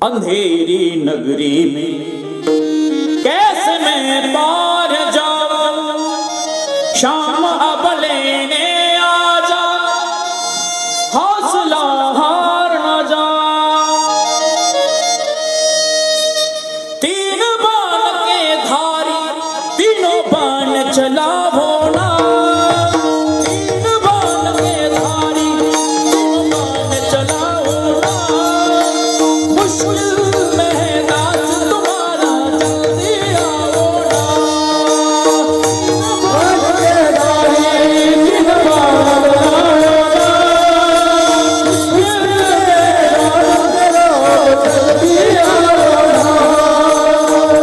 अंधेरी नगरी में कैसे मैं पार जाऊं, शाम अब लेने आ जा, हौसला हार न जा। तीन बाण के धारी तीनों बाण चलावो ना, तीन बाण के धारी तीनों बाण चलावो ना। मुश्किल में दास तुम्हारा जल्दी आओ ना। बाण के धारी तीन बाण चलावो ना, मुश्किल में दास जल्दी आओ ना।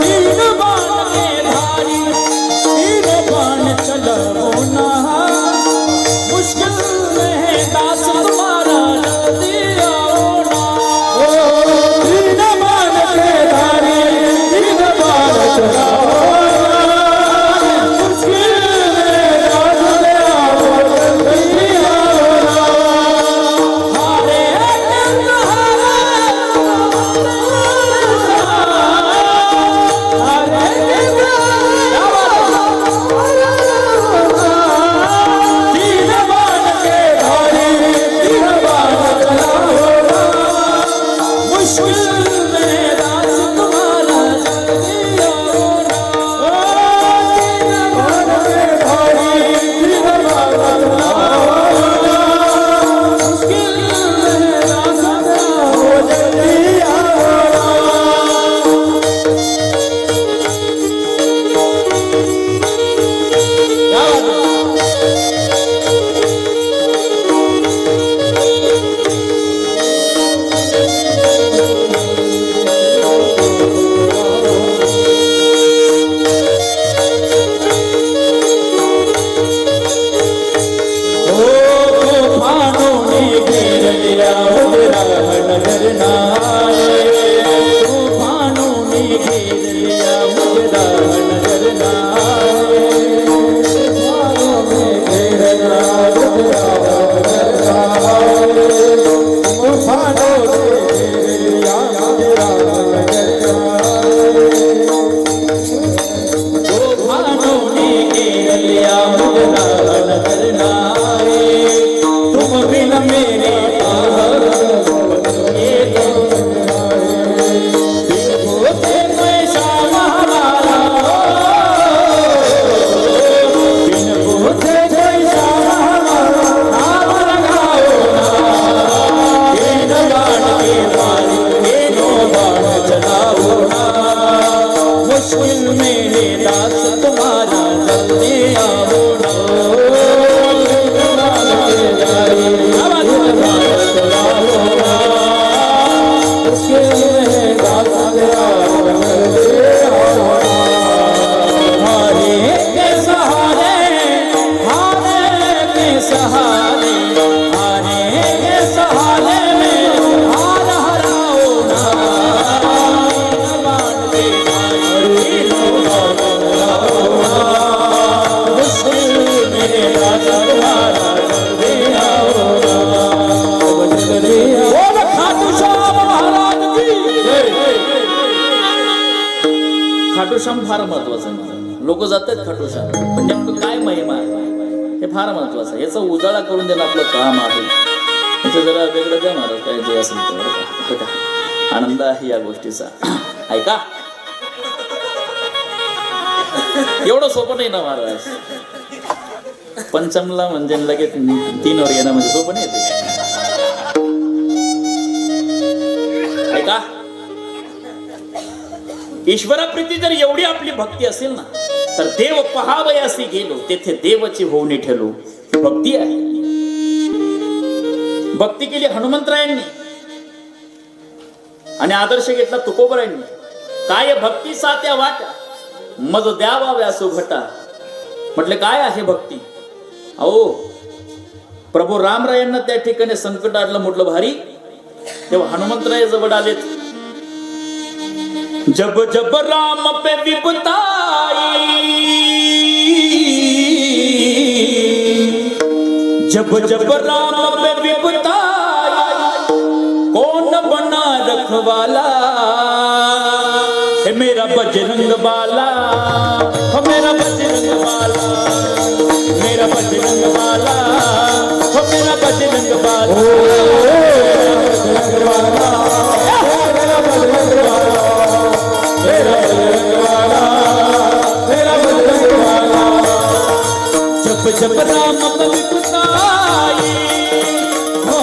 तीन बाण के धारी तीनों बाण चलावो ना, मुश्किल में दास तुम्हारा जल्दी आओ ना। तीन बाण के धारी तीन बाण चलावो ना, मुश्किल में दास आओ जल्दी आओ ना। हारे तीन बाण के धारी तीन बाण चलावो ना, मुश्किल में दास तुम्हारा जल्दी आओ ना। तीन बाण के धारी तीन बाण चलावो ना, मुश्किल में दास आओ जल्दी आओ ना। तूफानों ने घेर लिया मुझे राह नजर ना आए, तूफानों ने घेर लिया मुझे राह नजर ना आए, तूफानों ने घेर लिया मुझे राह नजर ना आए, तूफानों ने घेर लिया मुझे राह नजर ना आए, तूफानों ने घेर लिया मुझे राह नजर ना आए। तुम बिन मेरे ये बिन होते मैं शाम हमारा, बिन होते मैं शाम हमारा नाम लगाओ ना। तीन बाण के धारी तीनों बाण चलाओ ना, मुश्किल में दास तुम्हारा जल्दी आओ ना। तीन बाण के धारी तीन बाण चलाओ ना, मुश्किल में दास तुम्हारा जल्दी आओ ना। हारे के सहारे, हारे के सहारे, हारे के सहारे में हार हराओ ना। तीन बाण के धारी तीनों बाण चलाओ ना, मुश्किल में दास तुम्हारा जल्दी आओ ना, जल्दी आओ। बोल खाटू श्याम महाराज की जय। खाटूश्याम फार महत्वाचं आहे. लोक जातात खाटूश्याम, पण नेमकं काय महिमा आहे हे फार महत्वाचं आहे. याचा उजाळा करून देणं आपलं काम आहे. याचं जरा वेगळं द्या महाराज, काय जे असेल ते आनंद आहे या गोष्टीचा. ऐका, एवढं सोपं नाही ना महाराज. पंचमला म्हणजे लगेच 3 वर येणं म्हणजे सोपं नाही ते. ऐका, ईश्वराप्रीती जर एवढी आपली भक्ती असेल ना, तर देव पहावयासी गेलो तेथे देवची होऊन ठेलो. भक्ती आहे. भक्ती केली हनुमंतरायांनी आणि आदर्श घेतला तुकोबरायांनी. काय भक्ती सात्या वाट्या मज द्यावा व्यासो घटा. म्हटले काय आहे भक्ती? अहो, प्रभू रामरायांना त्या ठिकाणी संकट आलं, म्हटलं भारी. तेव्हा हनुमंतराय जवळ आलेत. जब जब राम पे विपताई, जब जब राम पे विपताई, कौन बना रख रखवाला है मेरा बजरंग बाला, हो मेरा बजरंग बाला, मेरा बजरंग बाला, हो मेरा बजरंग बाला, बजरंग बाला, मेरा बजरंग बाला, मेरा बजरंग बाला, मेरा बजरंग बाला। जब जब राम पवित्रताई हो,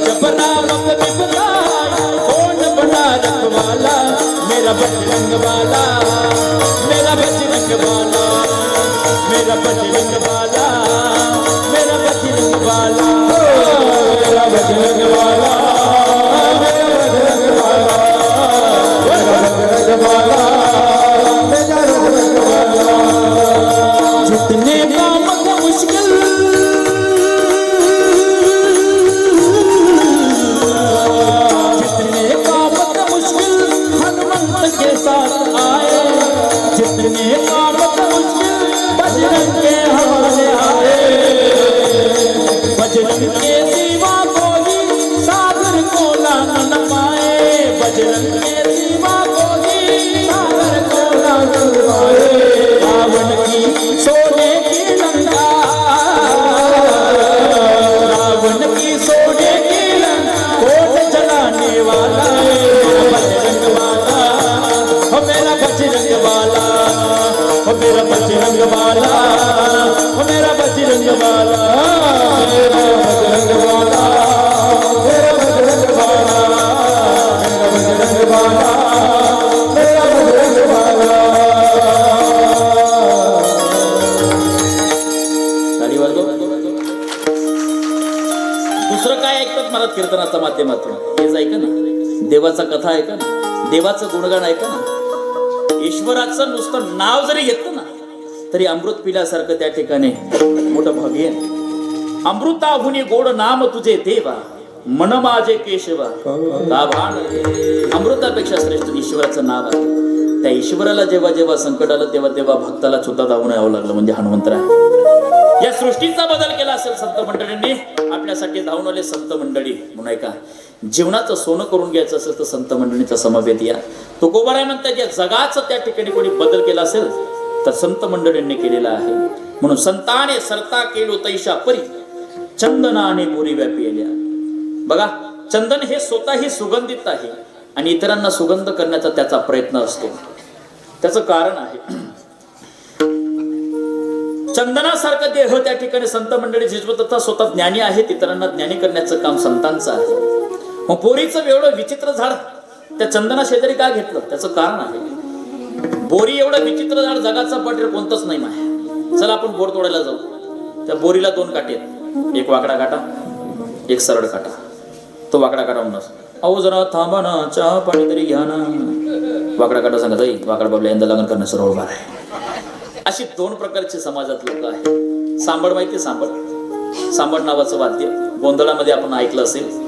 जब राम पवित्रताई कौन बना रखवाला, मेरा बजरंग बाला, मेरा बजरंग बाला, मेरा बजरंग बाला, मेरा बजरंग बाला, मेरा बजरंग बाला, मेरा बजरंग बाला, मेरा बजरंग बाला, मेरा बजरंग बाला। जितने काम का मुश्किल, जितने काम का मुश्किल हनुमंत के साथ आए, जितने काम का मुश्किल बजरंग के हवाले आए, बजरंग के सिवा कोई सागर को लांग न पाए, बजरंग के सिवा कोई सागर को लांग न पाए। रावण की सोने की लंका, रावण की सोने की लंका कोट जलाने वाला मेरा बजरंग बाला, हो मेरा बजरंग बाला, हो मेरा बजरंग बाला, हो मेरा बजरंग बाला, मेरा बजरंग बाला, मेरा बजरंग बाला, मेरा बजरंग बाला, मेरा बजरंग बाला। ताली वाजव। दुसरं काय ऐकतात मला कीर्तनाच्या माध्यमातून? हेच ऐका ना, देवाचा कथा ऐका ना, देवाचं गुणगान ऐका ना, ईश्वराचं नुसतं नाव जरी घेतलं ना तरी अमृत पिल्यासारखं त्या ठिकाणी मोठं भाग्य आहे. अमृताहुनी गोड नाम तुझे देवा, मन माझे केशवा का भान. अमृतापेक्षा श्रेष्ठ ईश्वराचं नाव आहे. त्या ईश्वराला जेव्हा जेव्हा संकट आलं तेव्हा तेव्हा भक्ताला सुद्धा धावून यावं लागलं, म्हणजे हनुमंतराय. या सृष्टीचा बदल केला असेल संत मंडळींनी, आपल्यासाठी धावून आले संत मंडळी. म्हणून ऐका, जीवनाचं सोनं करून घ्यायचं असेल तर संत मंडळीचा समवेत या. तुकोबाराय म्हणतात या जगाचं त्या ठिकाणी कोणी बदल केला असेल तर संत मंडळींनी केलेला आहे. म्हणून संताने सरता केलो तैशा परी, चंदनाने मोरी व्यापिल्या. बघा, चंदन हे स्वतःही सुगंधित आहे आणि इतरांना सुगंध करण्याचा त्याचा प्रयत्न असतो. त्याचं कारण आहे, चंदनासारखं देह त्या ठिकाणी संत मंडळी झिजवत स्वतः ज्ञानी आहेत, इतरांना ज्ञानी करण्याचं काम संतांचं आहे. मग बोरीचं एवढं विचित्र झाड त्या चंदना शेजारी का घेतलं? त्याचं कारण आहे, बोरी एवढं विचित्र झाड जगाचा पटेल कोणतंच नाही माहे. चला आपण बोर तोडायला जाऊ. त्या बोरीला दोन काटे आहेत, एक वाकडा काटा, एक सरळ काटा. तो वाकडा काटा म्हणून, अहो जरा थांबा ना, चहा पाणी तरी घ्या ना. वाकडा काटा सांगत, वाकडा बाबला यंदा लग्न करणं सरळ उभा आहे. अशी दोन प्रकारचे समाजात लोक आहेत. सांबड माहिती? सांबड नावाचं वाद्य गोंधळामध्ये आपण ऐकलं असेल.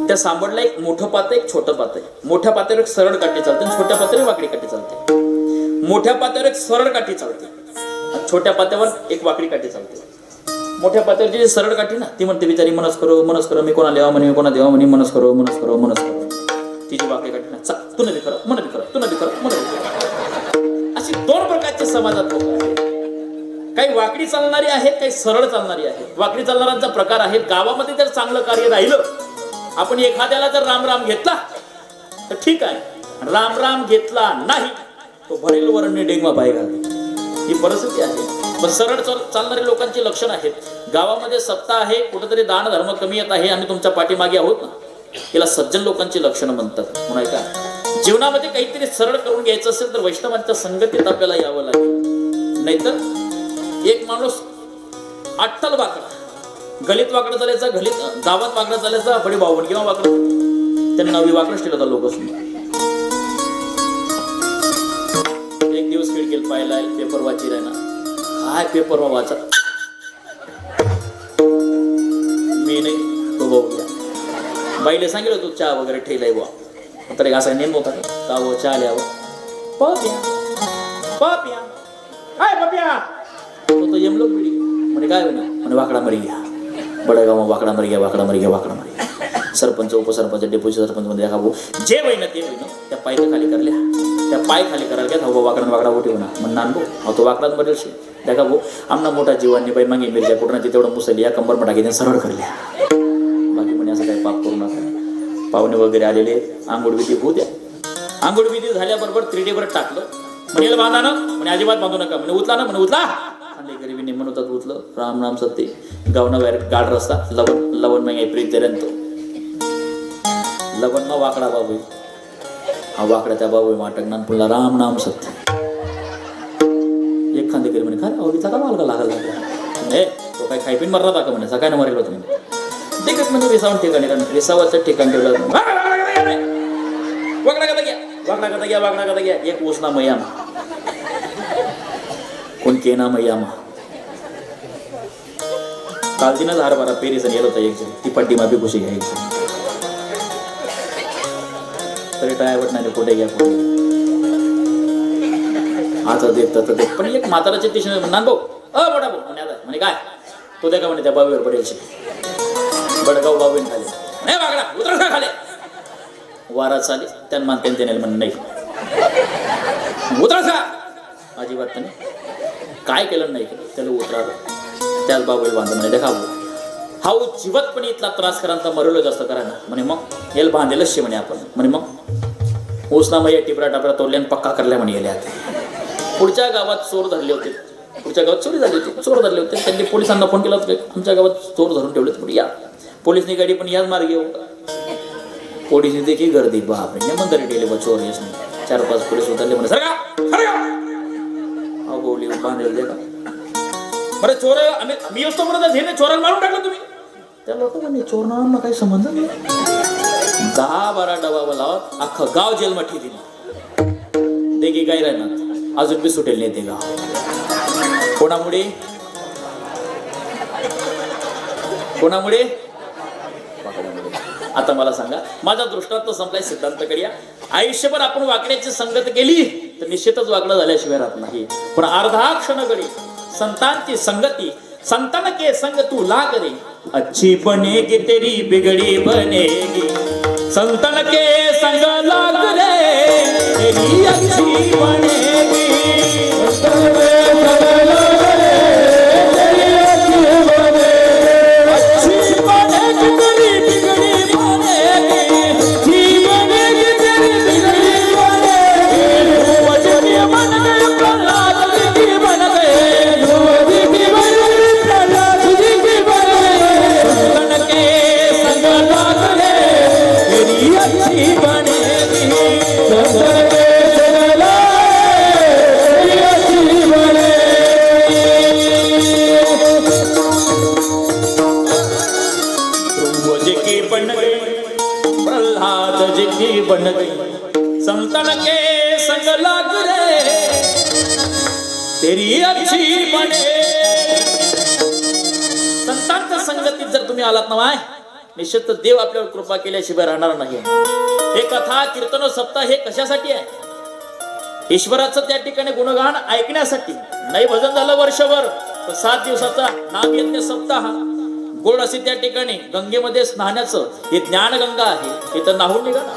त्या सांबडला एक मोठं पात आहे, एक छोटं पात आहे. मोठ्या पात्यावर एक सरळ काठी चालते, छोट्या पात्यावर वाकडी काठी चालते. मोठ्या पात्यावर एक सरळ काठी चालते, छोट्या पात्यावर एक वाकडी काठी चालते. मोठ्या पात्यावरची जी सरळ काठी ना, ती म्हणते बिचारी मनस करो मी कोणा देवा म्हणे, मी कोणा देवा म्हणे, मनस करो. तिची वाकडी काठी ना, तू नदी खरं, मन बी खरं, तू नदी खरं, मन बी खरं. अशी दोन प्रकारचे समाजात लोक आहेत. काही वाकडी चालणारी आहेत, काही सरळ चालणारी आहेत. वाकडी चालणाऱ्यांचा प्रकार आहे, गावामध्ये जर चांगलं कार्य राहिलं, आपण एखाद्याला जर राम राम घेतला तर ठीक आहे, राम राम घेतला नाही तो भरेल वरणी डेंगवा पाय घालते. ही परिस्थिती आहे. पण सरळ चालणारे लोकांची लक्षण आहेत. गावामध्ये सत्ता आहे, कुठेतरी दान धर्म कमी येत आहे, आम्ही तुमच्या पाठीमागे आहोत ना, याला सज्जन लोकांची लक्षणं म्हणतात. म्हणून का जीवनामध्ये काहीतरी सरळ करून घ्यायचं असेल तर वैष्णवांच्या संगतीत आपल्याला यावं लागेल. नाहीतर एक माणूस अट्टल वाकडा, गलीत वाकडं चालायचा, गावात वाकडं चालायचा, बडी बावण किंवा वाकडं, त्यांना नवी वाकडं केलं होतं लोक. एक दिवस खिडकीला पाहिला, पेपर वाची राहिना, काय पेपर वाचा, मी नाही तो भाऊ घ्या. बाईला सांगितलं तू चहा वगैरे ठेलाय बुवा, तर असा नेम होता का हो चहा लिहावं, पाप्या तो यमलोक बिडी म्हणे काय होणार म्हणे वाकडा मरी घ्या बडगाव वाकडा मरी घ्या वाकडा मरी घ्या वाकडा मरी सरपंच उपसरपंच डेप्युटी सरपंच मध्ये देखा भाऊ जे होईना ते होईना त्या पाय खाली करल्या त्या पाय खाली करायला घ्या भाऊ वाकडा वाकडा उठी होणार म्हणून नानभो अहो तो वाकडाच मरेल शे देखा भाऊ आमना मोठा जीवांनी बाई मागे मिरच्या कुठं ती तेवढं मुसली या कंबर मटा घेऊन सरळ करल्या बाकी म्हणे असं काही पाप करू नका पाहुणे वगैरे आलेले आंघोळ विधी होऊ द्या आंघोळ विधी झाल्याबरोबर 3D वर टाकलं म्हणजे बांधा ना म्हणे अजिबात बांधू नका म्हणे उचला ना म्हणे उचला आणि गरीबी म्हणतात उचलं राम राम सत्य गावना बाहेर गाड रस्ता लवण मग प्रीत जरंत लवण मग वाकडा बाबू हा वाकडा त्या बाबू माटक पुन्हा राम नाम सत्य एक खांदे गरीब म्हणे खरं आवडीचा का मालका लागला तो काय खायपिन मरला का म्हणे सकाळी मरेल होतं म्हणे देखत म्हणजे रिसावून ठिकाणी रिसावाचं ठिकाण ठेवलं वाकडा करता घ्या एक उसना मैयामा कोण केना मैयामा कालतीनच हारबारा पेरीसन गेलो होता एक जण ती पट्टी माफी खुशी घ्या एक जण तरी टायवट नाही कुठे घ्या कुठे आता देत पण एक म्हाताराचे टेशन नान भाऊ मोठा भाऊ म्हणे काय तो द्या का म्हणे त्या बावीवर पडेल बडगाव बाबीन खाली नाही वाकडा उतरा खाली वारा चाले त्यांना मानते त्याने म्हण नाही उतरा अजिबात त्याने काय केलं नाही केलं त्याला उतरावं त्याच बाबूला बांधलं म्हणे देखा हा जीवतपणे इथला त्रास करांचा मरलो जास्त करा ना म्हणे मग याला बांधेलच शे म्हणे आपण म्हणे मग उसना मग टिपरा टापरा तोडल्या आणि पक्का करल्या म्हणे गेल्या पुढच्या गावात चोर धरले होते पुढच्या गावात चोरी झाली होती चोर धरले होते त्यांनी पोलिसांना फोन केला होता आमच्या गावात चोर धरून ठेवले होते या पोलिसनी गाडी पण याच मार्गे पोलिसनी देखील गर्दी बापरे मंदिर गेले बा चोर येस नाही 4-5 पोलीस उतरले म्हणे सरका बोली बांधेल दे का बरं चोर मी असतो म्हणत हे चोराला मारून टाकलं तुम्ही त्या लोक म्हणे चोरना काही संबंध नाही 10-12 डबा लावत अख्खं गाव जेलमध्ये दिलं देखी काय राहणार अजून बी सुटेल नाही ते गाव कोणामुळे आता मला सांगा माझा दृष्टांत संपलाय सिद्धांत करूया आयुष्यभर आपण वाकण्याची संगत केली तर निश्चितच वाकडं झाल्याशिवाय राहत नाही पण अर्धा क्षण गडी संतांची संगती संतान के संग तू लाग रे अच्छी बनेगी तेरी बिगड़ी बनेगी संतन के संग लाग रे तेरी अच्छी बनेगी बन गई संतन के संग लाग रे तेरी अच्छी बने संतांच्या संगतीत जर तुम्ही आलात ना निश्चित देव आपल्यावर कृपा केल्याशिवाय राहणार नाही हे कथा कीर्तन सप्ताह हे कशासाठी आहे ईश्वराचं त्या ठिकाणी गुणगान ऐकण्यासाठी नाही भजन झालं वर्षभर 7 दिवसाचा नामयज्ञ सप्ताह गोड असे त्या ठिकाणी गंगेमध्ये स्नानाचं हे ज्ञानगंगा आहे इथं नाहून निघा ना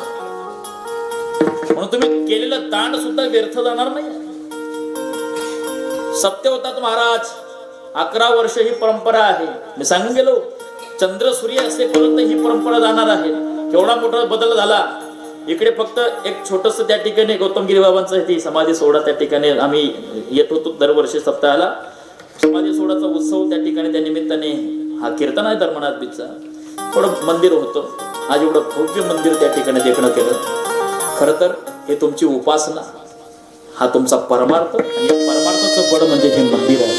म्हणून तुम्ही केलेलं दान सुद्धा व्यर्थ जाणार नाही सत्यवतात महाराज 11 वर्ष ही परंपरा आहे मी सांगून गेलो चंद्र सूर्य असेपर्यंत ही परंपरा जाणार आहे केवढा मोठा बदल झाला इकडे फक्त एक छोटस त्या ठिकाणी गौतमगिरी बाबांचं ती समाधी सोहळा त्या ठिकाणी आम्ही येत होतो दरवर्षी सप्ताहाला समाधी सोहळ्याचा उत्सव त्या ठिकाणी त्या निमित्ताने हा कीर्तन आहे धर्मनाथ बीचचा थोडं मंदिर होतं आज एवढं भव्य मंदिर त्या ठिकाणी देखणं केलं खरं तर हे तुमची उपासना हा तुमचा परमार्थ आणि परमार्थाचं बळ म्हणजे हे मंदिर आहे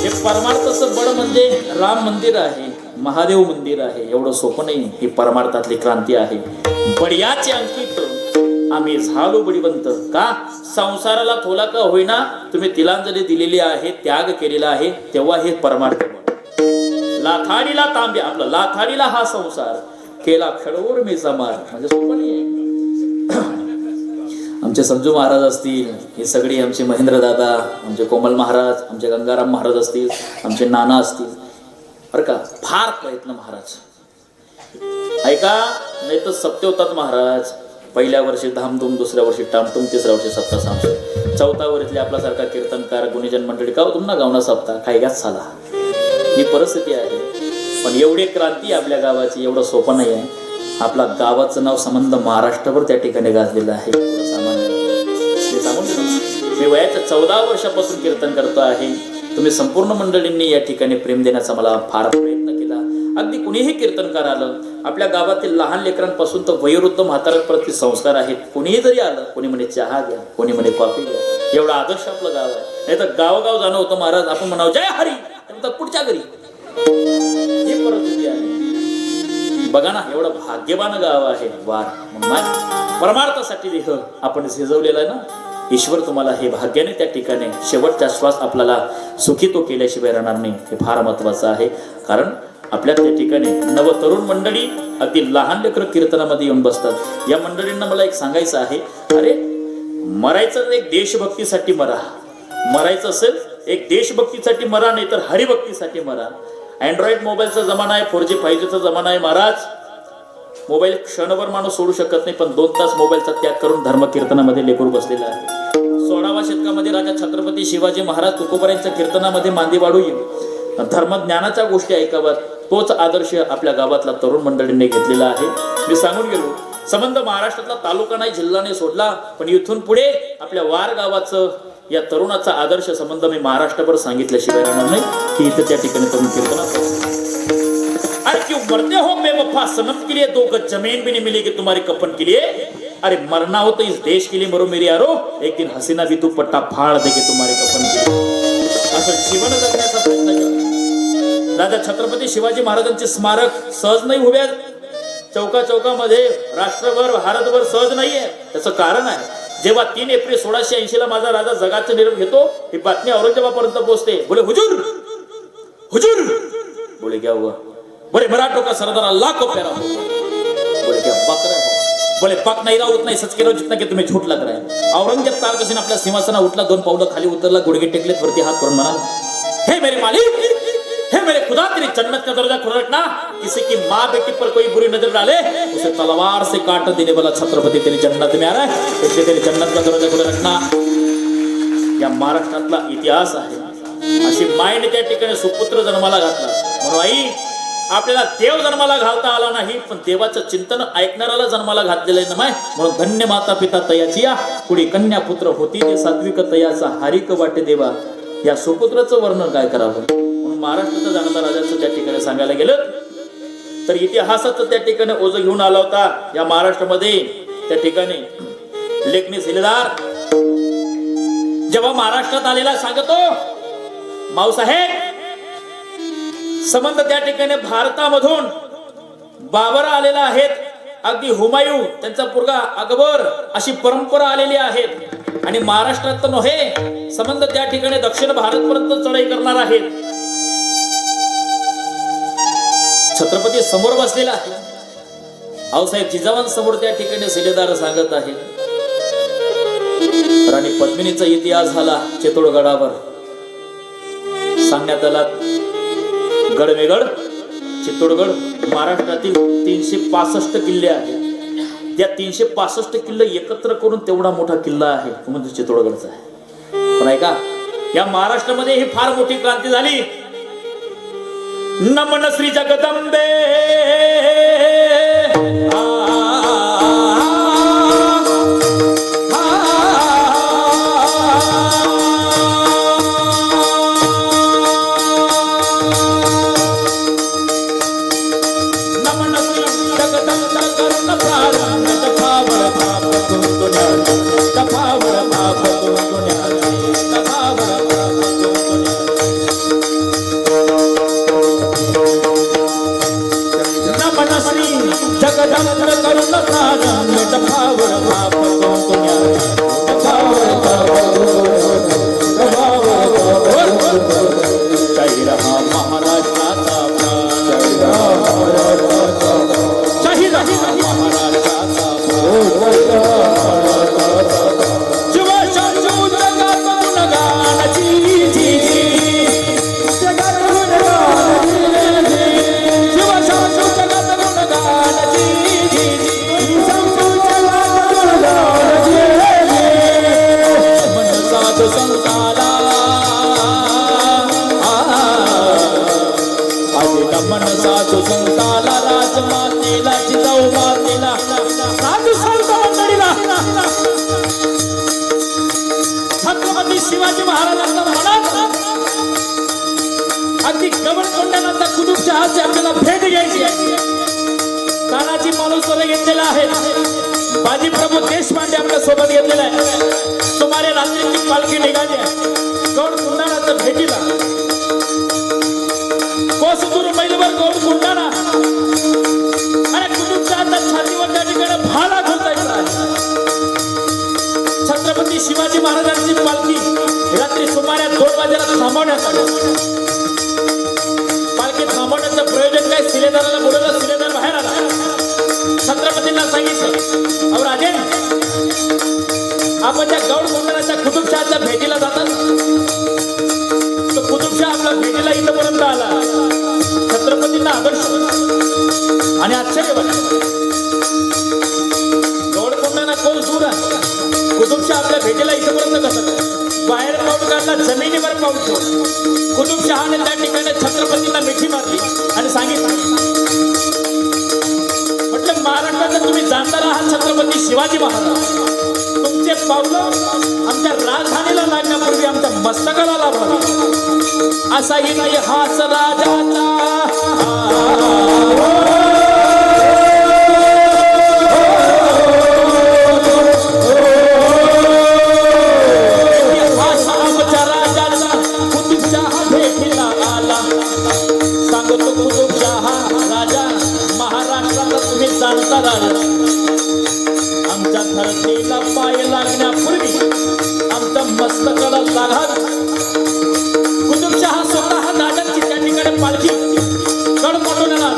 हे परमार्थाचं बळ म्हणजे राम मंदिर आहे महादेव मंदिर आहे एवढं सोपं नाही ही परमार्थातली क्रांती आहे बडियाचे अंकित आम्ही झालो बळीवंत का संसाराला थोला का होईना तुम्ही तिलांजली दिलेली आहे त्याग केलेला आहे तेव्हा हे परमार्थ लाथाडीला तांब्या आपला लाथाडीला हा संसार केला खडवूर मी समार म्हणजे सोपं नाही आमचे संजू महाराज असतील, हे सगळे आमचे महेंद्र दादा, आमचे कोमल महाराज, आमचे गंगाराम महाराज असतील, आमचे नाना असतील, बरं का, फार प्रयत्न महाराज. ऐका, नाही तर सप्तेवतात महाराज. पहिल्या वर्षी धामधूम, दुसऱ्या वर्षी टामटूम, तिसऱ्या वर्षी सप्ताह सांगतो, चौथा वर्षीतले आपल्यासारखा कीर्तनकार गुणीजन मंडळी का तुम्हाला गावना सप्ताह काय घ्याच झाला. ही परिस्थिती आहे. पण एवढी क्रांती आपल्या गावाची एवढं सोपं नाही आहे. आपला गावाचं नाव संबंध महाराष्ट्रभर त्या ठिकाणी गाजलेलं आहे. सामान्य मी सांगून देतो, मी वयाच्या 14 वर्षापासून कीर्तन करतो आहे. तुम्ही संपूर्ण मंडळींनी या ठिकाणी प्रेम देण्याचा मला फार प्रयत्न केला. अगदी कुणीही कीर्तनकार आलं, आपल्या गावातील लहान लेकरांपासून तर वयोवृद्ध म्हाताऱ्यांप्रती संस्कार आहेत. कोणीही जरी आलं, कोणी म्हणे चहा घ्या, कोणी म्हणे कॉफी घ्या. एवढा आदर्श आपलं गाव आहे. नाही तर गावोगाव जाणं होतं महाराज, आपण म्हणावं जय हरी, तर पुढच्या घरी. ही परिस्थिती आहे. बघा ना, एवढं भाग्यवान गाव आहे वार. परमार्थासाठी देह आपण शिजवलेला आहे ना. ईश्वर तुम्हाला हे भाग्याने त्या ठिकाणी शेवटचा श्वास आपल्याला सुखी तो केल्याशिवाय राहणार नाही. हे फार महत्वाचं आहे. कारण आपल्या त्या ठिकाणी नवतरुण मंडळी, अगदी लहान लेकरं कीर्तनामध्ये येऊन बसतात. या मंडळींना मला एक सांगायचं आहे, अरे मरायचं एक देशभक्तीसाठी मरा. मरायचं असेल एक देशभक्तीसाठी मरा, नाही तर हरिभक्तीसाठी मरा. अँड्रॉइड मोबाईलचा जमाना आहे, 4G 5Gचा जमाना आहे महाराज. मोबाईल क्षणभर माणूस सोडू शकत नाही, पण 2 तास मोबाईलचा त्याग करून धर्मकीर्तनामध्ये लेकरू बसलेला आहे. 16व्या शतकामध्ये राजा छत्रपती शिवाजी महाराज तुकोबारायांच्या कीर्तनामध्ये मांदी वाढू येईल, धर्मज्ञानाच्या गोष्टी ऐकाव्यात. तोच आदर्श आपल्या गावातला तरुण मंडळींनी घेतलेला आहे. मी सांगून गेलो, संबंध महाराष्ट्रातला तालुका नाही, जिल्हा नाही सोडला, पण इथून पुढे आपल्या वार गावाचं या तरुणाचा आदर्श संबंध मी महाराष्ट्रभर सांगितल्याशिवाय राहणार नाही की इथे त्या ठिकाणी तरुण कीर्तनात. अरे क्यों मरते हो बेवफा सनम के लिए, 2 गज जमीन भी नहीं मिलेगी तुम्हारे कफन के लिए. अरे मरना हो तो इस देश के लिए मरो मेरे यारो, एक दिन हसीना भी तू पट्टा फाड़ देगी तुम्हारे कफन के लिए. असं जीवन जगण्याचा प्रयत्न केला. राजा छत्रपती शिवाजी महाराजांचे स्मारक सहज नाही उभे चौका चौकामध्ये, राष्ट्रभर भारतभर सहज नाहीये. त्याचं कारण आहे, जेव्हा 3 एप्रिल 1680 ला माझा राजा जगाचा निरोप घेतो, ही बातमी औरंगजेबापर्यंत पोहोचते. बोले हुजूर हुजूर, बोले क्या हुआ, बोले मराठों का सरदार अल्लाह को प्यारा हो. बोले क्या बक रहे हो, बोले पक नहीं रहा उतना ही सच कह रहा हूं जितना कि तुम्हें झूठ लग रहा है. औरंगजेब तारकसीने आपल्या सिंहासना उठला, 2 पावलं खाली उतरला, गुडघे टेकलेत वरती हात करून म्हणाला, हे मेरे मालिक, हे मेरे खुदा, तेरी जन्नत का दर्जा खुला रखना. किसी की माँ बेटी पर कोई बुरी नजर डाले, उसे तलवार से काट देने वाला छत्रपती तेरी जन्नत में आ रहा है, इसलिए तेरी जन्नत का दर्जा खुला रखना. या महाराष्ट्रातला इतिहास आहे. अशी मायने त्या ठिकाणी सुपुत्र जन्माला घातला. म्हणून आई, आपल्याला देव जन्माला घालता आला नाही, पण देवाचं चिंतन ऐकणाऱ्याला जन्माला घातलेलं नाही. म्हणून धन्य माता पिता तयाची या, पुढे कन्या पुत्र होती ते सात्विक तयाचा, हारिक वाटे देवा. या सुपुत्राचं वर्णन काय करावं. म्हणून महाराष्ट्राचा जाणता राजाचं त्या ठिकाणी सांगायला गेलं तर इतिहासाचं त्या ठिकाणी ओझं घेऊन आला होता. या महाराष्ट्रामध्ये त्या ठिकाणी लेखनी शिलेदार जेव्हा महाराष्ट्रात आलेला सांगतो, माऊसाहेब संबंध त्या ठिकाणी भारतामधून बाबर आलेला आहेत, अगदी हुमायूं त्यांचा पोरगा अकबर, अशी परंपरा आलेली आहेत. आणि महाराष्ट्रात तर नव्हे, संबंध त्या ठिकाणी दक्षिण भारतपर्यंत चढाई करणार आहेत. छत्रपती समोर बसलेला आहे, आऊसाहेब जिजाबाई समोर त्या ठिकाणी शिलेदार सांगत आहे. राणी पद्मिनीचा इतिहास झाला चित्तोडगडावर सांगण्यात आला. गडवेगड चित्तोडगड महाराष्ट्रातील 365 किल्ले आहेत. त्या 365 किल्ले एकत्र करून तेवढा मोठा किल्ला आहे तो म्हणजे चित्तोडगडचा आहे. पण ऐका, या महाराष्ट्रामध्ये ही फार मोठी क्रांती झाली. नमन श्री जगदंबे, महाराजांना मनात अगदी गवळ कोंडाण्याचा कुतुबशहाची आपल्याला भेट घ्यायची आहे. तानाजी मालुसरे घेतलेला आहे, बाजी प्रभू देशपांडे आपल्या सोबत घेतलेला आहे. सुमारे रात्रीची पालखी निघाली आहे गौड कुंडाण्याच्या भेटीला. कोसदूर मैलवर गौड कुंडाणा आणि कुतुबशहाच्या छातीवर त्या ठिकाणी भाला घुलतायचा आहे. छत्रपती शिवाजी महाराजांची पालखी रात्री सुमारे 2 वाजेला थांबवण्यात आली. पालखी थांबवण्याचं प्रयोजन काय, शिलेदाराला बोलवलं, शिलेदार बाहेर आला. छत्रपतींना सांगितलं, अहो राजे, आपण त्या गौड कुंडाण्याच्या कुतुबशहाच्या भेटीला जातात. तो कुतुबशहा आपल्या भेटीला इथपर्यंत आला. छत्रपतींना आदर्श आणि आश्चर्य वाटलं. गौड कुंडाणा कोण दूर आहे, कुतुबशहा आपल्या भेटीला इथपर्यंत कसं बाहेर पाऊल काढला, जमिनीवर पाऊल ठेवला. कुतुबशहाने त्या ठिकाणी छत्रपतींना मिठी मारली आणि सांगितलं, म्हटलं महाराष्ट्राचं तुम्ही जाणणार आहात छत्रपती शिवाजी महाराज, तुमचे पावलं आमच्या राजधानीला लागण्यापूर्वी आमच्या मस्तकाला लाभावे. असाही नाही हाच राजाचा आमच्या धरतीला पाय लागण्यापूर्वी आमच्या मस्तकाला लागावे. कुतुबशहा स्वतः दादांची त्या ठिकाणी पालखी गड मोठवण्याला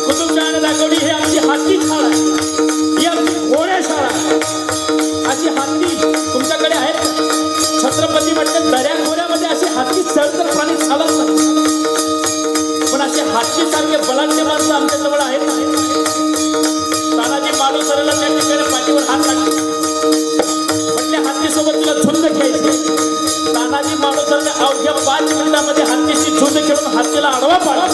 कुतुबशहाने दाखवली, ही आमची हाती शाळा आहे, ही आमची घोड्याशाळा आहे. अशी हत्ती तुमच्याकडे आहेत. छत्रपती म्हणते दर्या खोऱ्यामध्ये अशी हत्ती चढतर प्राणी चालत नाही, पण असे हत्ती सारखे बलाढ्य माणसं आमच्या जवळ आहेत. तानाजी मालुसरेला त्या ठिकाणी पाठीवर हात लागले, म्हटले हत्तीसोबत तुला झुंज खेळायची. तानाजी मालुसरेने अवघ्या 5 मिनिटांमध्ये हत्तीशी झुंज खेळून हत्तीला आडवा पाडला.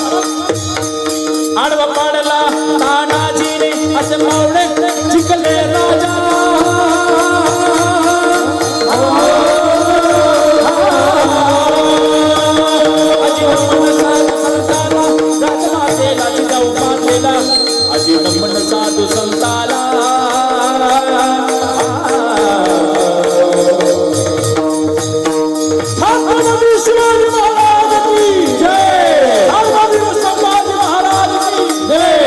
आडवा पाडला तानाजीने असे मावळे जिंकले राजा. नमन साधू संताला छत्रपती शिवाजी महाराज की जय, छत्रपती संभाजी महाराज की जय.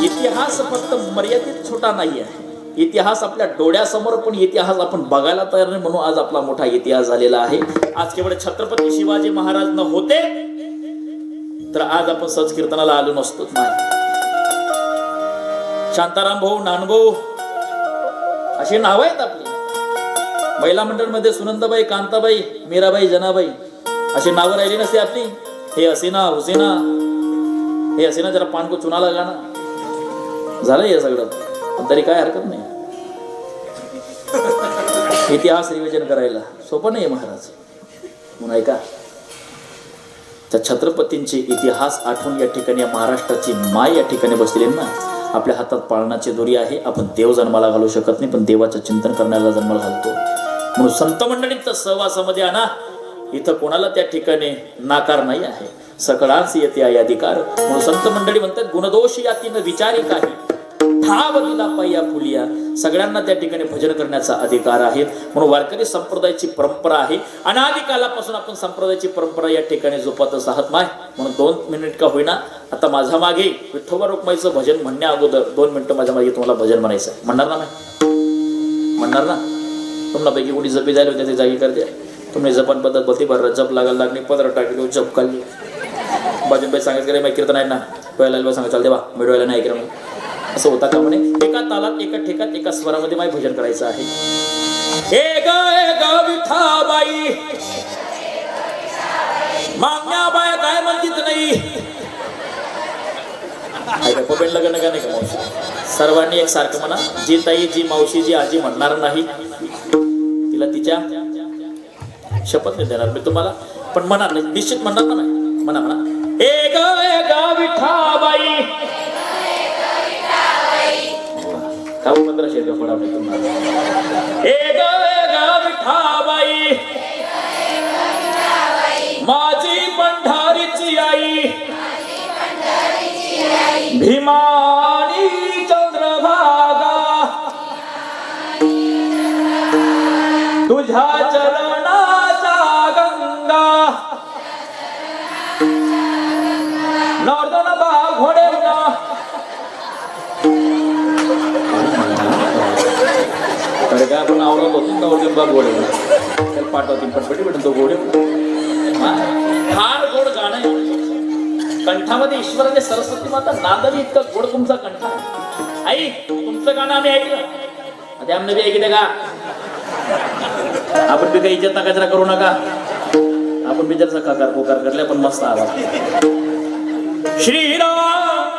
इतिहास फक्त मर्यादित छोटा नाही आहे. इतिहास आपल्या डोळ्यासमोर, पण इतिहास आपण बघायला तयार नाही, म्हणून आज आपला मोठा इतिहास झालेला आहे. आज केवळ छत्रपती शिवाजी महाराज न होते तर आज आपण सहज कीर्तनाला आलो नसतो. शांताराम भाऊ, नानभाऊ अशी नाव आहेत आपली. महिला मंडळमध्ये सुनंदाबाई, कांताबाई, मीराबाई, जनाबाई अशी नावं राहिली नसते आपली. हे हसीना, हुसेना, हे हसीना जरा पान को चुना लगा ना, झालं हे सगळं, पण तरी काय हरकत नाही. इतिहास रिव्हिजन करायला सोपं नाही महाराज. म्हणून ऐका, त्या छत्रपतींचे इतिहास आठवून या ठिकाणी महाराष्ट्राची माय या ठिकाणी बसलेली ना. आपल्या हातात पाळणाची दोरी आहे. आपण देव जन्माला घालू शकत नाही, पण देवाचं चिंतन करण्याला जन्माला घालतो. म्हणून संत मंडळींच्या सहवासामध्ये आणा. इथं कोणाला त्या ठिकाणी नाकार नाही आहे. सकळांस येते आहे अधिकार. म्हणून संत मंडळी म्हणतात, गुणदोष यातीन विचारी काही ठाव दिला पाया फुलिया. सगळ्यांना त्या ठिकाणी भजन करण्याचा अधिकार आहे. म्हणून वारकरी संप्रदायाची परंपरा आहे. अनादिकालापासून आपण संप्रदायाची परंपरा या ठिकाणी जोपासत आहात माय. म्हणून 2 मिनिट का होईना आता माझ्या मागे विठोबा रुक्माईचं भजन म्हणण्या अगोदर 2 मिनिटं माझ्या मागे तुम्हाला भजन म्हणायचं आहे. म्हणणार ना माय? म्हणणार ना? तुम्हाला कोणी जपी जायला होते ते जागी करते. तुम्ही जपान पद्धत बती भर जप लागायला लागली, पदर टाकली, जप खाल्ली. भजन सांगायचं करे माहिती कीर्तन आहे ना, डोळ्याला सांगा चालते बा, मी डोळ्याला नाही ऐकलं. असं होता का म्हणे? एका तालात, एका ठेकात, एका स्वरामध्ये माय भजन करायचं आहे. हे ग विठाबाई मागण्या बाया काय म्हणतीच नाही. पेंड लग्न का नाही का मावशी? सर्वांनी एक सारखं म्हणा. जी ताई, जी मावशी, जी आजी म्हणणार नाही तिला तिच्या शपथ नाही देणार मी तुम्हाला, पण म्हणा निश्चित म्हणणार ना. म्हणा म्हणा, ए ग विठाबाई का 1500 रुपये पडावे तुम्हाला. ए ग विठाबाई माझी पंढारीची आई भीमानी चंद्रभागा तुझ्या चरणाचा गंगा नर्दन बा घोडे का आपण आवडत होतो नवर्दन बा घोडे त्याला पाठवतील पटपटी भेटून तो घोडे फार गोड गाणं आहे. कंठामध्ये ईश्वराने सरस्वती माता नांदावी इतका गोड तुमचा कंठ आहे. आई तुमचं गाणं आम्ही ऐकलं ते आम्ही ऐकले का आपण बी काही इज्जत कचरा करू नका. आपण बिचारचा काकार पोकार करले पण मस्त आवाज. श्रीराम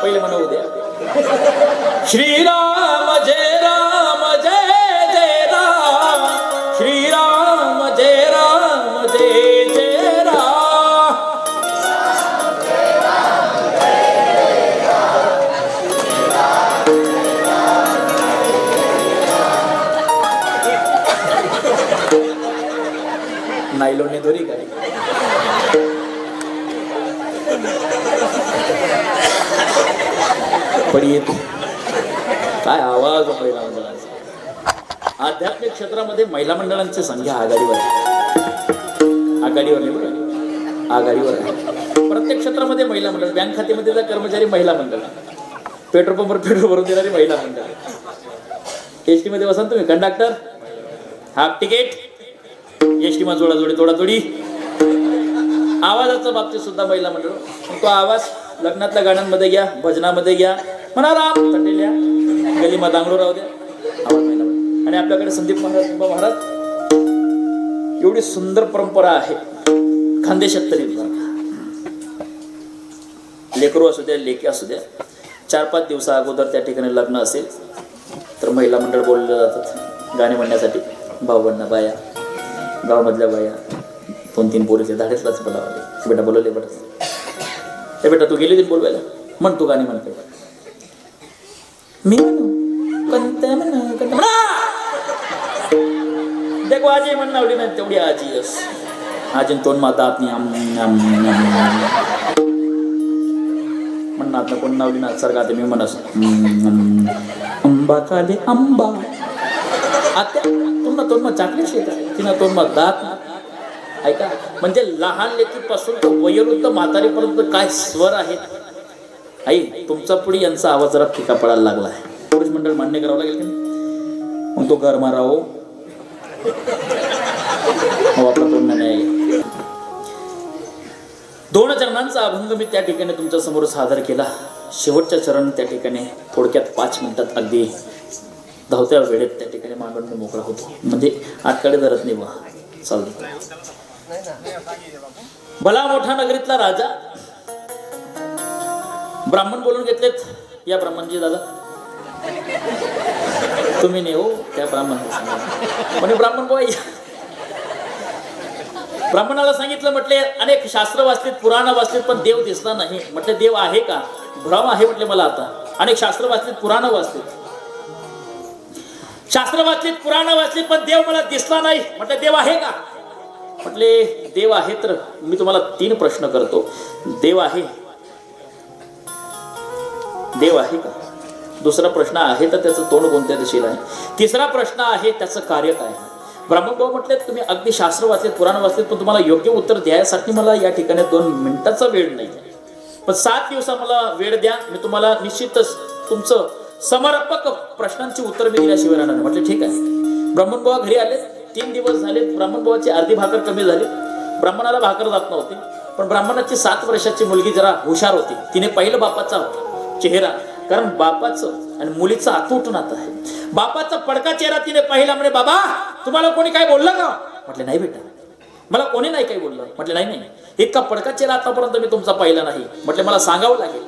पहिले म्हणू द्या श्रीराम जय राम जय जय राम श्रीराम जय राम जय जय राम. नायलोने दोरी काय पण येतो काय आवाज महिला मंडळांचा. आध्यात्मिक क्षेत्रामध्ये महिला मंडळांची संख्या आघाडीवर नाही बरं आघाडीवर आहे. प्रत्येक क्षेत्रामध्ये महिला मंडळ. बँक खात्यामध्ये कर्मचारी महिला मंडळ, पेट्रोल पंपवर पेट्रोल भरून देणारी महिला मंडळ, एसटी मध्ये बसा तुम्ही कंडक्टर हाफ तिकीट, एसटी मा जोडाजोडी तोडातोडी, आवाजाच्या बाबतीत सुद्धा महिला मंडळ. तो आवाज लग्नातल्या गाण्यांमध्ये घ्या, भजनामध्ये घ्या, म्हणा राम थंडील्या गलीमा दांगडो राहू द्या, आवाज महिला मंडळ. आणि आपल्याकडे संदीप महाराज एवढी सुंदर परंपरा आहे. खानदेशात तरी लेकरू असू द्या लेकी असू द्या, 4-5 दिवसा अगोदर त्या ठिकाणी लग्न असेल तर महिला मंडळ बोलले जातात गाणे म्हणण्यासाठी. भाऊबंधा बाया, गावामधल्या बाया, 2-3 पोरीचे धाडेसलाच बोलावले. बेटा बोलवले बेटा, हे बेटा तू गेली दिन बोलवायला, म्हण तू गाणी म्हणते. मी देखो आजी म्हण नावली नाही तेवढी आजी आजी तोंड माता आपली म्हणणार कोण नावली ना सारखा मी म्हणस अंबा खाली आंबा आता तुम्हाला तोंड मग चाकली शेत तिनं तोंड मग दात. ऐका म्हणजे लहान लेकीपासून तो वयोवृद्ध म्हातारीपर्यंत काय स्वर आहेत. आई तुमचा पुढे यांचा आवाज जरा फिका पडायला लागला आहे. पुरुष मंडळ मान्य करावं लागेल की नाही. मग तो घर मारावं आपला तोंड नाही. 2 चरणांचा अभंग मी त्या ठिकाणी तुमच्या समोर सादर केला. शेवटच्या चरण त्या ठिकाणी थोडक्यात 5 मिनिटात अगदी धावत्या वेळेत त्या ठिकाणी मांडून मी मोकळा होतो. म्हणजे आटकडे धरत नाही वा चालतो. भला मोठा नगरीतला राजा ब्राह्मण बोलून घेतलेत. या ब्राह्मणजी दादा तुम्ही नाही हो त्या ब्राह्मण म्हणजे ब्राह्मण बोय. ब्राह्मणाला सांगितलं म्हटले अनेक शास्त्र वाचलीत पुराण वाचलीत पण देव दिसला नाही. म्हटले देव आहे का. भ्रम आहे म्हटले मला आता. अनेक शास्त्र वाचलीत पुराण वाचलीत, शास्त्र वाचलीत पुराण वाचलीत पण देव मला दिसला नाही. म्हटले देव आहे का. म्हटले देव आहे. तर मी तुम्हाला 3 प्रश्न करतो. देव आहे, देव आहे का. दुसरा प्रश्न आहे तर त्याचं तोंड कोणत्या दिशेला आहे. तिसरा प्रश्न आहे त्याचं कार्य काय आहे. ब्राह्मणभाऊ म्हटले तुम्ही अगदी शास्त्र वाचलेत पुराण वाचलेत पण तुम्हाला योग्य उत्तर द्यायसाठी मला या ठिकाणी 2 मिनिटाचा वेळ नाही. पण 7 दिवसा मला वेळ द्या. मी तुम्हाला निश्चितच तुमचं समर्पक प्रश्नांची उत्तर मी दिल्याशिवाय राहणार नाही. म्हटले ठीक आहे. ब्राह्मणभाऊ घरी आले. 3 दिवस झाले. ब्राह्मणभावाची अर्धी भाकर कमी झाली. ब्राह्मणाला भाकर जात नव्हती. पण ब्राह्मणाची 7 वर्षाची मुलगी जरा हुशार होती. तिने पाहिलं बापाचा चेहरा. कारण बापाचं आणि मुलीचं आतूट नातं आहे. बापाचा पडका चेहरा तिने पाहिला. म्हणे बाबा तुम्हाला कोणी काय बोललं का. म्हटले नाही बेटा मला कोणी नाही काही बोललं. म्हटले नाही नाही इतका पडका चेहरा आतापर्यंत मी तुमचा पाहिला नाही. म्हटले मला सांगावं लागेल.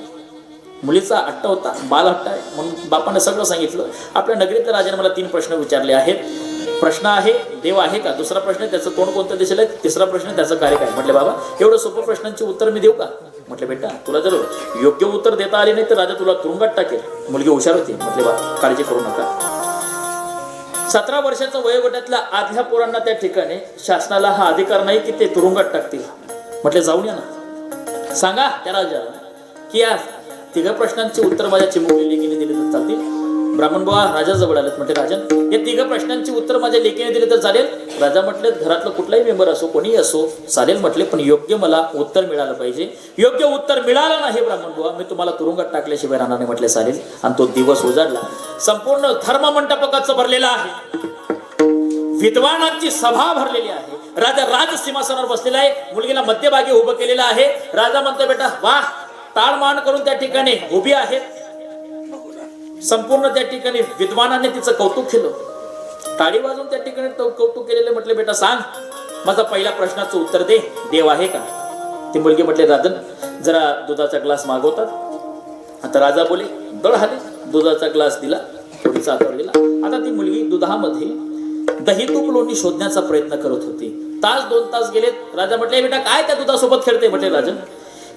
मुलीचा हट्ट होता, बाल हट्ट आहे म्हणून बापाने सगळं सांगितलं. आपल्या नगरीतल्या राजाने मला 3 प्रश्न विचारले आहेत. प्रश्न आहे देव आहे का. दुसरा प्रश्न त्याचं तोंड कोणत्या दिशेला आहे. तिसरा प्रश्न त्याचं कार्य काय. म्हटले बाबा एवढं सोपं प्रश्नांची उत्तर मी देऊ का. म्हटलं बेटा तुला जर योग्य उत्तर देता आले नाही तर राजा तुला तुरुंगात टाकेल. मुलगी हुशार होती. म्हटले बा काळजी करू नका. 17 वर्षाच्या वयोगटातल्या आधल्या पोरांना त्या ठिकाणी शासनाला हा अधिकार नाही की ते तुरुंगात टाकतील. म्हटले जाऊन या ना, सांगा त्या राजाला की या 3 प्रश्नांची उत्तर माझ्या चिमुकली लेकीने दिली तर चालतील. ब्राह्मण बाबा राजाजवळ आलेत. म्हटले राजन या 3 प्रश्नांची उत्तर माझ्या लेकीने दिली तर चालेल. राजा म्हटले घरातलं कुठलाही मेंबर असो कोणीही असो चालेल. म्हटले पण योग्य मला उत्तर मिळालं पाहिजे. योग्य उत्तर मिळालं नाही ब्राह्मण बाबा मी तुम्हाला तुरुंगात टाकल्याशिवाय राहणार नाही. म्हटले चालेल. आणि तो दिवस उजाडला. संपूर्ण धर्म मंडपकाचं भरलेला आहे. विद्वानांची सभा भरलेली आहे. राजा राजसिंहासनावर बसलेला आहे. मुलगीला मध्यभागी उभं केलेलं आहे. राजा म्हणतो बेटा वाह. ताळमान करून त्या ठिकाणी उभी आहेत. संपूर्ण त्या ठिकाणी विद्वानाने तिचं कौतुक केलं. टाळी वाजून त्या ठिकाणी कौतुक केलेले. म्हटले बेटा सांग माझा पहिल्या प्रश्नाचं उत्तर दे. देव आहे का? ती मुलगी म्हटले राजन जरा दुधाचा ग्लास मागवतात. आता राजा बोले दळ हाले. दुधाचा ग्लास दिला. थोडीचा हातावर दिला. आता ती मुलगी दुधामध्ये दही तूप लोणी शोधण्याचा प्रयत्न करत होती. 1-2 तास गेलेत. राजा म्हटले बेटा काय त्या दुधासोबत खेळते? म्हटले राजन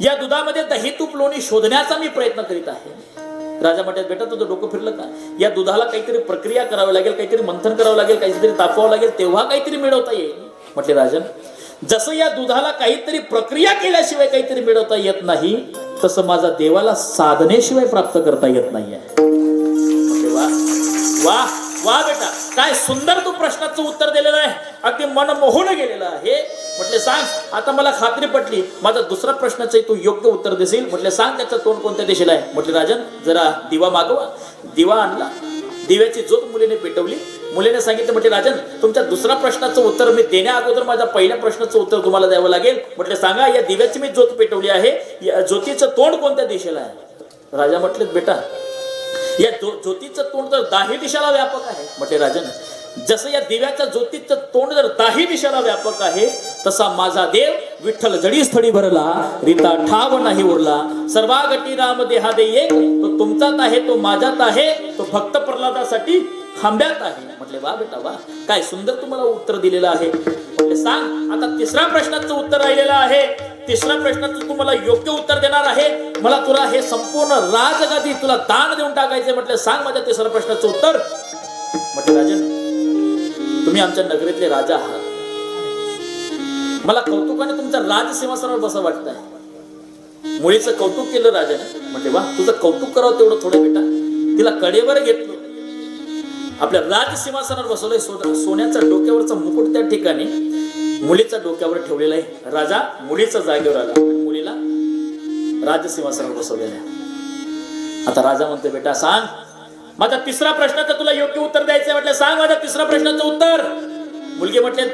या दुधामध्ये दही तूप लोणी शोधण्याचा मी प्रयत्न करीत आहे. राजा म्हणतात बेटा तुझं डोकं फिरलं का? या दुधाला काहीतरी प्रक्रिया करावी लागेल, काहीतरी मंथन करावं लागेल, काहीतरी तापवावं लागेल तेव्हा काहीतरी मिळवता येईल. म्हटले राजन जसं या दुधाला काहीतरी प्रक्रिया केल्याशिवाय काहीतरी मिळवता येत नाही तसं माझा देवाला साधनेशिवाय प्राप्त करता येत नाहीये. वा वा वा बेटा काय सुंदर तू प्रश्नाचं उत्तर दिलेलं आहे. अगदी मन मोहून गेलेलं आहे. म्हटले सांग आता मला खात्री पटली. माझा दुसरा प्रश्नाचं तू योग्य उत्तर देशील. म्हटले सांग त्याचं तोंड कोणत्या दिशेला आहे? म्हटले राजन जरा दिवा मागवा. दिवा आणला. दिव्याची ज्योत मुलीने पेटवली. मुलीने सांगितलं म्हटले राजन तुमच्या दुसऱ्या प्रश्नाचं उत्तर मी देण्या अगोदर माझ्या पहिल्या प्रश्नाचं उत्तर तुम्हाला द्यावं लागेल. म्हटले सांगा या दिव्याची मी ज्योत पेटवली आहे. या ज्योतीचं तोंड कोणत्या दिशेला आहे? राजा म्हटले बेटा या ज्योतीचं तोंड तर 10 दिशाला व्यापक आहे. म्हटले राजन जसं या दिव्याच्या ज्योतीचं तोंड जर 10 दिशाला व्यापक आहे तसा माझा देव विठ्ठल जडी स्थळी भरला रीता ठाव नाही उरला. सर्वागटी राम देहा दे एक तो तुमचाच आहे तो माझ्यात आहे तो भक्त प्रल्हादासाठी खांब्यात आहे. म्हटले वा बेटा वा काय सुंदर तुम्हाला उत्तर दिलेलं आहे. म्हटले सांग आता 3ऱ्या प्रश्नाचं उत्तर राहिलेलं आहे. 3ऱ्या प्रश्नाचं तुम्हाला योग्य उत्तर देणार आहे. मला तुला हे संपूर्ण राजगादी तुला दान देऊन टाकायचे. म्हटले सांग माझ्या 3ऱ्या प्रश्नाचं उत्तर. म्हटले राजन तुम्ही आमच्या नगरीतले राजा आहात. मला कौतुकाने तुमच्या राजसिंहासनावर बसा वाटतंय. मुलीचं कौतुक केलं राजाने. म्हटले वा तुझं कौतुक करावं तेवढं थोडं बेटा. तिला कडेवर घेतलं. आपल्या राजसिंहासनावर बसवलंय. सोन्याचा डोक्यावरचा मुकुट त्या ठिकाणी मुलीच्या डोक्यावर ठेवलेला आहे. राजा मुलीच्या जागेवर आला आणि मुलीला राजसिंहासनावर बसवलेलं आहे. आता राजा म्हणतो बेटा सांग माझा 3रा प्रश्नाचं तुला योग्य उत्तर द्यायचं. म्हटलं सांग माझ्या 3ऱ्या प्रश्नाचं उत्तर. मुलगी म्हटले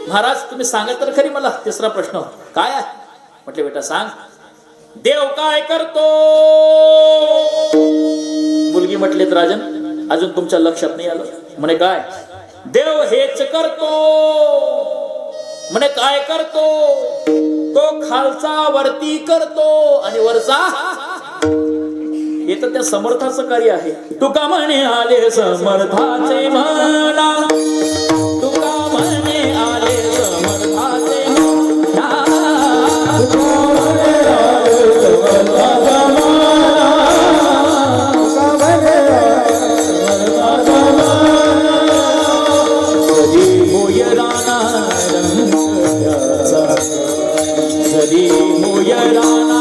महाराज तुम्ही सांगा तर खरी मला 3रा प्रश्न काय आहे? म्हटले बेटा सांग देव काय करतो? मुलगी म्हटलेत राजन अजून तुमच्या लक्षात नाही आलं. म्हणे काय? देव हेच करतो. म्हणे काय करतो? तो खालचा वरती करतो आणि वरचा हे तर त्या समर्थाचं कार्य आहे. तुका म्हणे आले समर्थाचे म्हणा. तुका म्हणे आले समर्थाचे म्हणा. सदी होय राणा रंगाचा. सदी होय राणा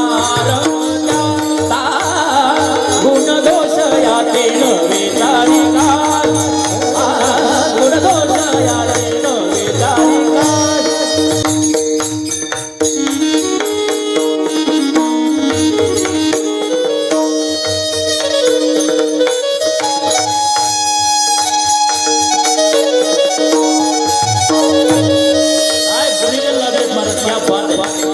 गुण दोष याते नवे तारिका. गुण दोष याते नवे तारिका. काय गुणीजन लागेल मला क्या बात आहे.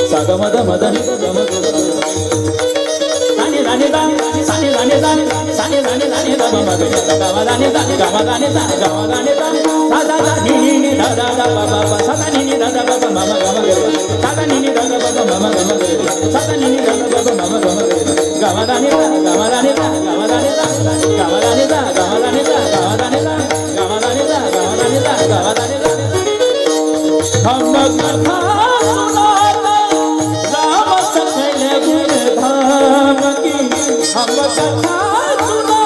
सागमद मदन साने साने साने साने साने साने दाने दाने दाने दा बाबा गणे गावा दाने दाने गावा दाने दाने गावा दाने दाने सा सा सा नी नी नी दा दा दा बाबा बा सा सा नी नी दा दा बाबा मामा गावा गणे सा सा नी नी दा दा बाबा मामा गावा गणे सा सा नी नी दा दा बाबा मामा गावा गणे गावा दाने दा गावा दाने दा गावा दाने दा गावा दाने दा गावा दाने दा गावा दाने दा गावा दाने दा गावा दाने दा गावा दाने दा हम कथा सुनाते राम सकल गुण धाम की हम कथा सुनाते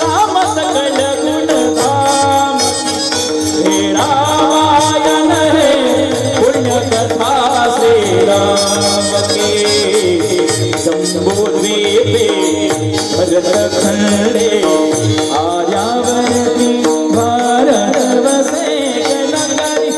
राम सकल गुण धाम की हे रामायण है पुण्य कथा श्री राम की जम्बू द्वीपे भरत खंडे आर्यावर्ती भारत वसे नगरी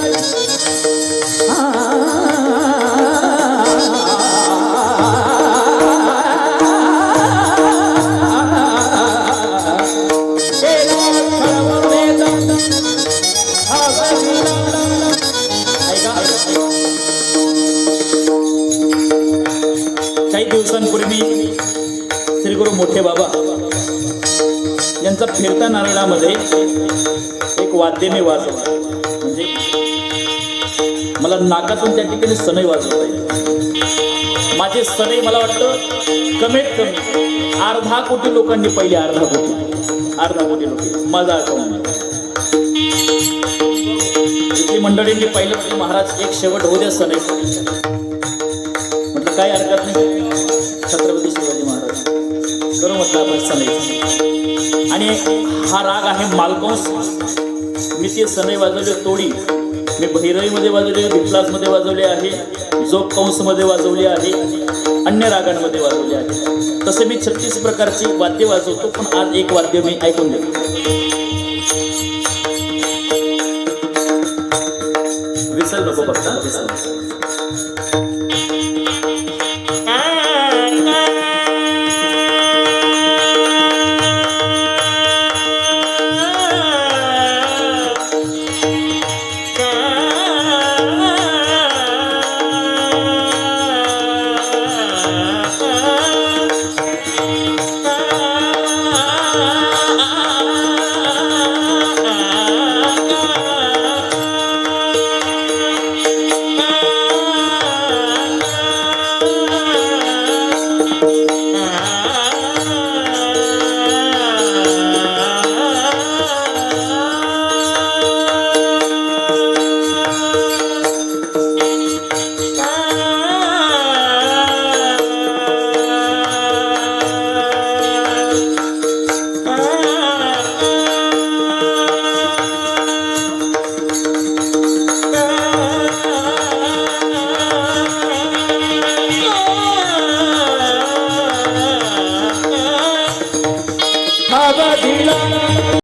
काही दिवसांपूर्वी श्री गुरु मोठे बाबा यांचा फिरता नारळामध्ये एक वाद्य मी वाजवलं. म्हणजे मला नाकातून त्या ठिकाणी सनई वाजवता येईल. माझे सनई मला वाटतं कमीत कमी अर्धा कोटी लोकांनी पहिले. अर्धा कोटी लोक माझा अकाउंट. इथली मंडळींनी पाहिलं म्हणजे महाराज एक शेवट होऊ द्या सनई. म्हटलं काही हरकत नाही, छत्रपती शिवाजी महाराज करू म्हटलं आपण सनई. आणि हा राग आहे मालकंस. मी ती सनई वाजवली तोडी. मी भैरवीमध्ये वाजवली, भिपलासमध्ये वाजवली आहे, जोग कंसमध्ये वाजवली आहे, अन्य रागांमध्ये वाजवली आहे. तसे मी 36 प्रकारची वाद्य वाजवतो. पण आज एक वाद्य मी ऐकून देतो. विसर नको फक्त.